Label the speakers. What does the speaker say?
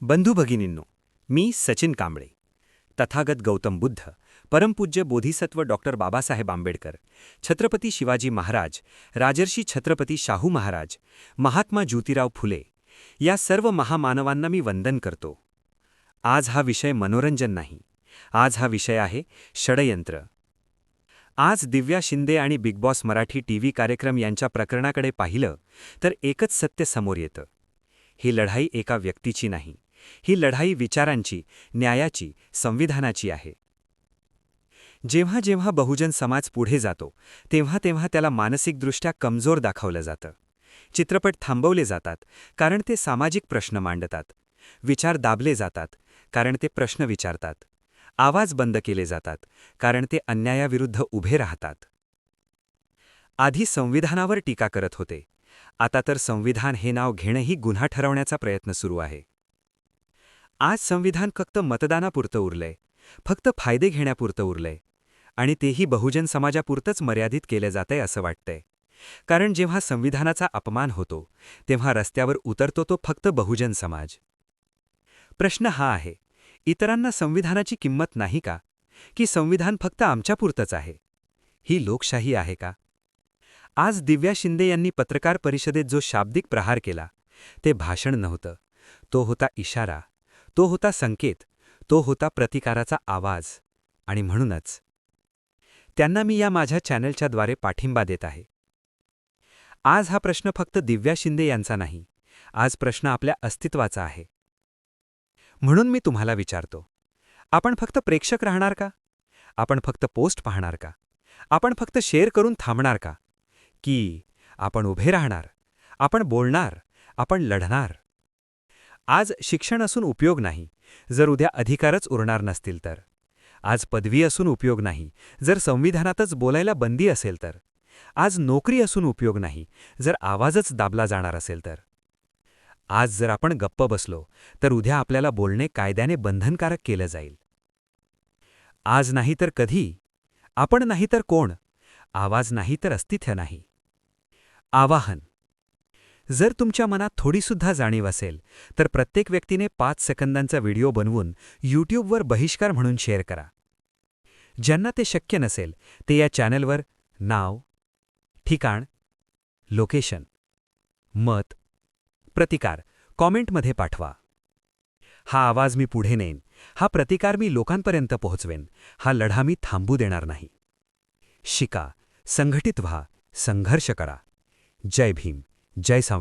Speaker 1: बंधू भगिनींनो, मी सचिन कांबळे. तथागत गौतम बुद्ध, परमपूज्य बोधिसत्व डॉक्टर बाबासाहेब आंबेडकर, छत्रपती शिवाजी महाराज, राजर्षी छत्रपती शाहू महाराज, महात्मा ज्योतिराव फुले या सर्व महामानवांना मी वंदन करतो. आज हा विषय मनोरंजन नाही. आज हा विषय आहे षडयंत्र. आज दिव्या शिंदे आणि बिग बॉस मराठी टीव्ही कार्यक्रम यांच्या प्रकरणाकडे पाहिलं तर एकच सत्य समोर येतं. ही लढाई एका व्यक्तीची नाही. ही लढाई विचारांची, न्यायाची, संविधानाची आहे. जेव्हा जेव्हा बहुजन समाज पुढे जातो तेव्हा तेव्हा त्याला मानसिकदृष्ट्या कमजोर दाखवलं जातं. चित्रपट थांबवले जातात कारण ते सामाजिक प्रश्न मांडतात. विचार दाबले जातात कारण ते प्रश्न विचारतात. आवाज बंद केले जातात कारण ते अन्यायाविरुद्ध उभे राहतात. आधी संविधानावर टीका करत होते. आता तर संविधान हे नाव घेणंही गुन्हा ठरवण्याचा प्रयत्न सुरू आहे. आज संविधान फक्त मतदानापुरतं उरलंय, फक्त फायदे घेण्यापुरतं उरलंय, आणि तेही बहुजन समाजापुरतंच मर्यादित केलं जातंय असं वाटतंय. कारण जेव्हा संविधानाचा अपमान होतो तेव्हा रस्त्यावर उतरतो तो फक्त बहुजन समाज. प्रश्न हा आहे, इतरांना संविधानाची किंमत नाही का? की संविधान फक्त आमच्यापुरतंच आहे? ही लोकशाही आहे का? आज दिव्या शिंदे यांनी पत्रकार परिषदेत जो शाब्दिक प्रहार केला ते भाषण नव्हतं. तो होता इशारा, तो होता संकेत, तो होता प्रतिकाराचा आवाज. आणि म्हणूनच त्यांना मी या माझ्या चॅनलच्याद्वारे पाठिंबा देत आहे. आज हा प्रश्न फक्त दिव्या शिंदे यांचा नाही. आज प्रश्न आपल्या अस्तित्वाचा आहे. म्हणून मी तुम्हाला विचारतो, आपण फक्त प्रेक्षक राहणार का? आपण फक्त पोस्ट पाहणार का? आपण फक्त शेअर करून थांबणार का? की आपण उभे राहणार, आपण बोलणार, आपण लढणार? आज शिक्षण असून उपयोग नाही जर उद्या अधिकारच उरणार नसतील तर. आज पदवी असून उपयोग नाही जर संविधानातच बोलायला बंदी असेल तर. आज नोकरी असून उपयोग नाही जर आवाजच दाबला जाणार असेल तर. आज जर आपण गप्प बसलो तर उद्या आपल्याला बोलणे कायद्याने बंधनकारक केलं जाईल. आज नाही तर कधी? आपण नाही तर कोण? आवाज नाही तर अस्तित्व नाही. आवाहन: जर तुमच्या मनात थोडीसुद्धा जाणीव असेल तर प्रत्येक व्यक्तीने 5 सेकंदांचा व्हिडिओ बनवून यूट्यूबवर बहिष्कार म्हणून शेअर करा. ज्यांना ते शक्य नसेल ते या चॅनलवर नाव, ठिकाण, लोकेशन, मत, प्रतिकार कॉमेंटमध्ये पाठवा. हा आवाज मी पुढे नेईन. हा प्रतिकार मी लोकांपर्यंत पोहोचवेन. हा लढा मी थांबू देणार नाही. शिका, संघटित व्हा, संघर्ष करा. जय भीम, जय संविधान.